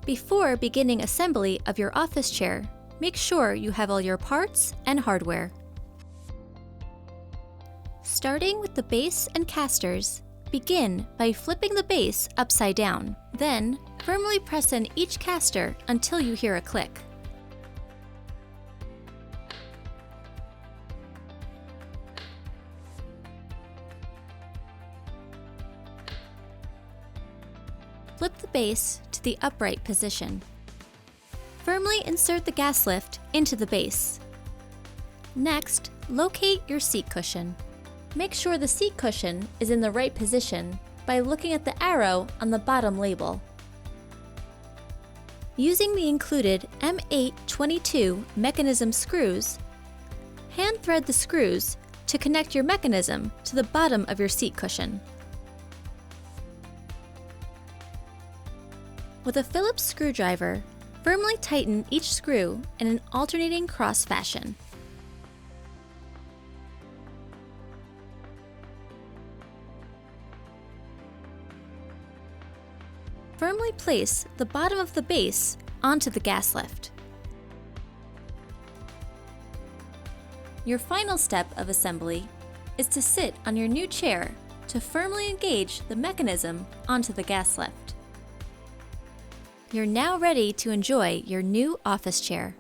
Before beginning assembly of your office chair, make sure you have all your parts and hardware. Starting with the base and casters, begin by flipping the base upside down. Then, firmly press in each caster until you hear a click. Flip the base to the upright position. Firmly insert the gas lift into the base. Next, locate your seat cushion. Make sure the seat cushion is in the right position by looking at the arrow on the bottom label. Using the included M822 mechanism screws, hand thread the screws to connect your mechanism to the bottom of your seat cushion. With a Phillips screwdriver, firmly tighten each screw in an alternating cross fashion. Firmly place the bottom of the base onto the gas lift. Your final step of assembly is to sit on your new chair to firmly engage the mechanism onto the gas lift. You're now ready to enjoy your new office chair.